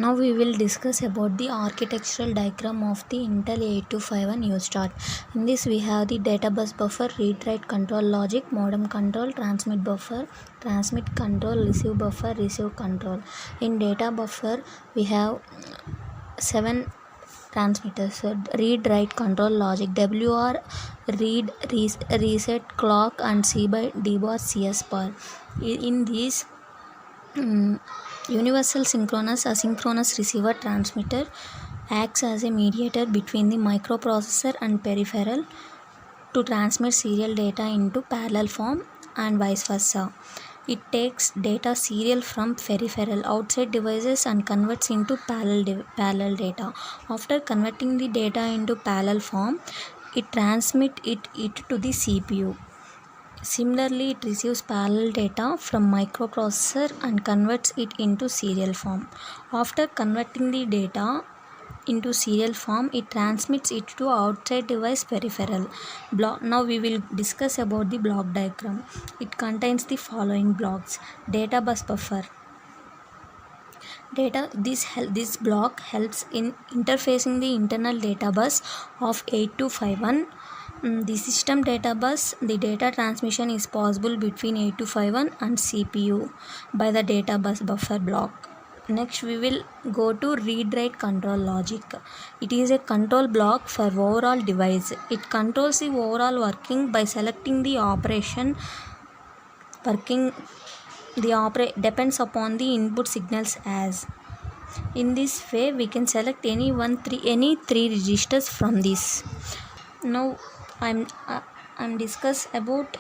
Now we will discuss about the architectural diagram of the Intel 8251 UStart. In this we have the data bus buffer, read-write control logic, modem control, transmit buffer, transmit control, receive buffer, receive control. In data buffer we have 7 transmitters. So read write control logic, WR read reset clock and C by D bar CS bar. In these universal synchronous asynchronous receiver transmitter acts as a mediator between the microprocessor and peripheral to transmit serial data into parallel form and vice versa. It takes data serial from peripheral outside devices and converts into parallel data. After converting the data into parallel form, it transmits it to the CPU. Similarly, it receives parallel data from microprocessor and converts it into serial form. After converting the data into serial form, it transmits it to outside device peripheral. Now we will discuss about the block diagram. It contains the following blocks. Data bus buffer. This block helps in interfacing the internal data bus of 8251. The system data bus, the data transmission is possible between 8251 and CPU by the data bus buffer block. Next we will go to read-write control logic. It is a control block for overall device. It controls the overall working by selecting the operation working. Depends upon the input signals as. In this way we can select any three registers from this. Now I'm discuss about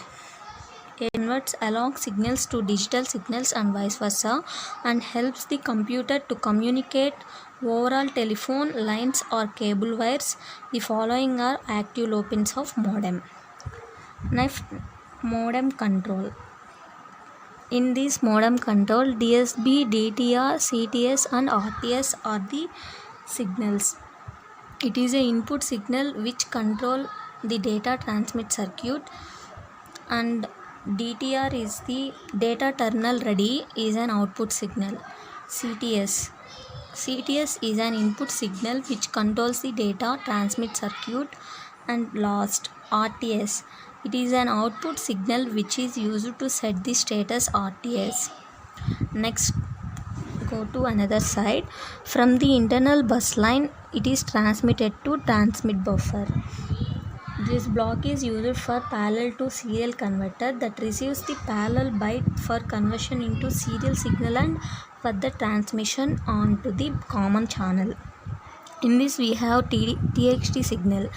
converts analog signals to digital signals and vice versa, and helps the computer to communicate overall telephone lines or cable wires. The following are active low pins of modem. Next, modem control. In this modem control, DSB, DTR, CTS and RTS are the signals. It is an input signal which control the data transmit circuit, and DTR is the data terminal ready is an output signal. CTS is an input signal which controls the data transmit circuit. And last, RTS, it is an output signal which is used to set the status RTS. Next, go to another side. From the internal bus line, it is transmitted to transmit buffer. This block is used for parallel to serial converter that receives the parallel byte for conversion into serial signal and for the transmission onto the common channel. In this we have TXT signal.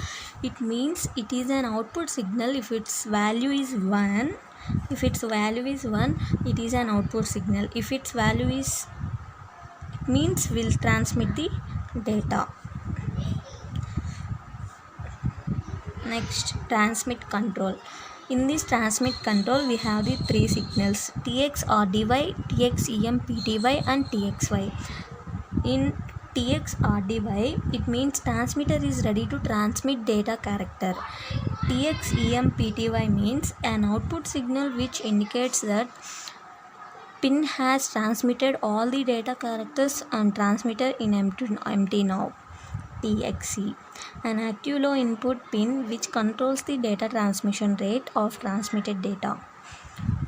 It means it is an output signal if its value is 1. If its value is 1, it is an output signal. If its value is, it means will transmit the data. Next, transmit control. In this transmit control we have the three signals: TX RDY, TX EMPTY and TXY. In TX RDY, it means transmitter is ready to transmit data character. TX EMPTY means an output signal which indicates that pin has transmitted all the data characters and transmitter in empty now. TXC, an active low input pin which controls the data transmission rate of transmitted data.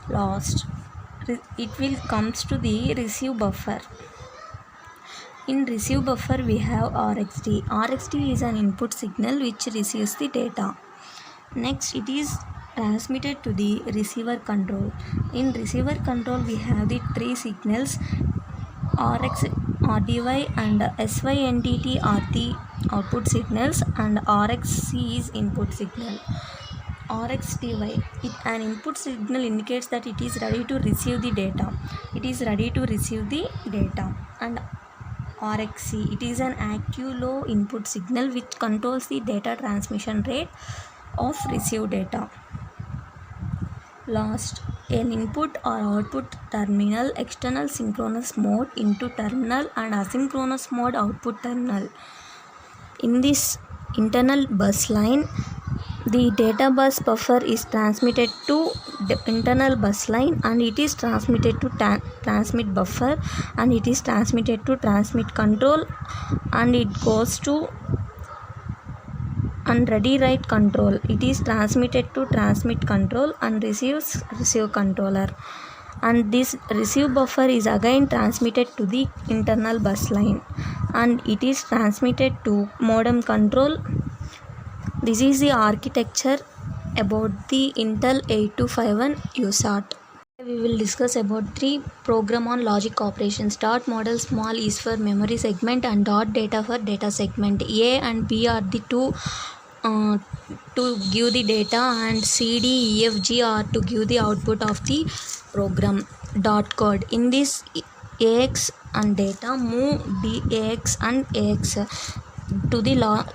Last, it will comes to the receive buffer. In receive buffer we have RxD. RxD is an input signal which receives the data. Next, it is transmitted to the receiver control. In receiver control we have the three signals: Rx, RDY and SYNTT are the output signals, and RxC is input signal. RxDY, an input signal indicates that it is ready to receive the data. It is ready to receive the data. And RxC, it is an active low input signal which controls the data transmission rate of received data. Last, an input or output terminal external synchronous mode into terminal and asynchronous mode output terminal. In this internal bus line, The data bus buffer is transmitted to the internal bus line, and it is transmitted to transmit buffer, and it is transmitted to transmit control, and it goes to and ready write control. It is transmitted to transmit control and receives receive controller, and this receive buffer is again transmitted to the internal bus line, and it is transmitted to modem control. This is the architecture about the Intel 8251 USART. We will discuss about three program on logic operations. Dot model small is for memory segment and dot data for data segment. A and B are the two to give the data, and C, D, E, F, G are to give the output of the program. Dot code. In this AX and data, move BAX and AX to the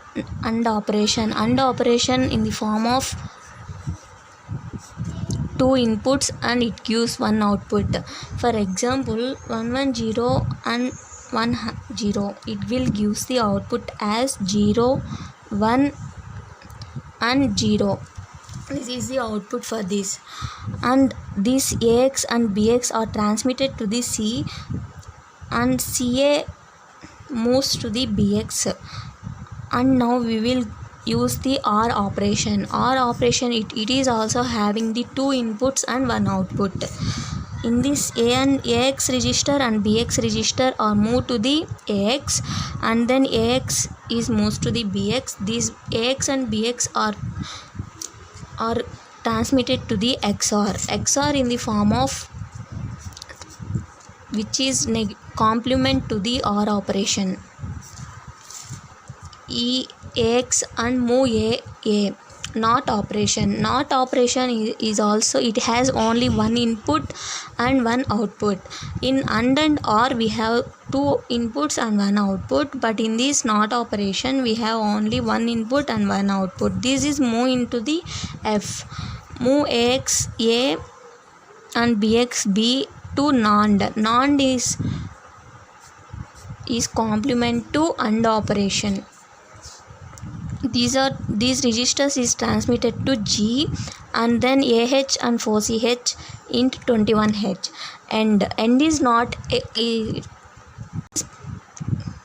AND operation. AND operation in the form of two inputs and it gives one output. For example, 110 and 10, it will gives the output as 0, 1 and 0. This is the output for this, and this AX and BX are transmitted to the C, and CA moves to the BX. And now we will use the OR operation. OR operation, it is also having the two inputs and one output. In this AX register and BX register are moved to the AX, and then AX is moved to the BX. These AX and BX are transmitted to the XOR. XOR in the form of which is complement to the OR operation. AX and move A. NOT operation. NOT operation is also, it has only one input and one output. In AND and OR we have two inputs and one output, but in this NOT operation we have only one input and one output. This is move into the F. Move AX A and BX B to NAND. NAND is complement to AND operation. These registers is transmitted to G, and then AH and 4CH into 21H. And end is not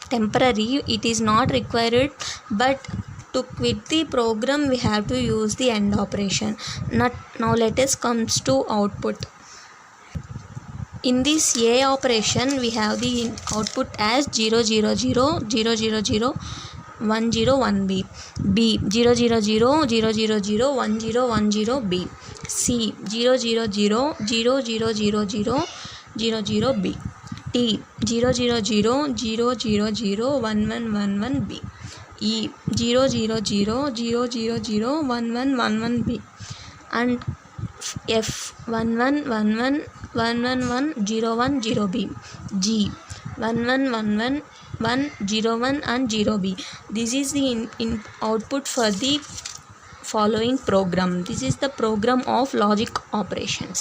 temporary, it is not required, but to quit the program we have to use the AND operation. Now let us comes to output. In this A operation we have the output as 0 0 0 0 0 0 1 0 1 B. 0 0 0 0 0 0 1 0 1 0 B. C 0 0 0 0 0 0 0 0 0 B. T 0 0 0 0 0 0 1 1 1 1 B. E 0 0 0 0 0 0 1 1 1 1 B. And F 1 1 1 1 1 1 1 0 1 0 B. G 1 1 1 1 1 0 1 and 0 B. This is the output for the following program. This is the program of logic operations.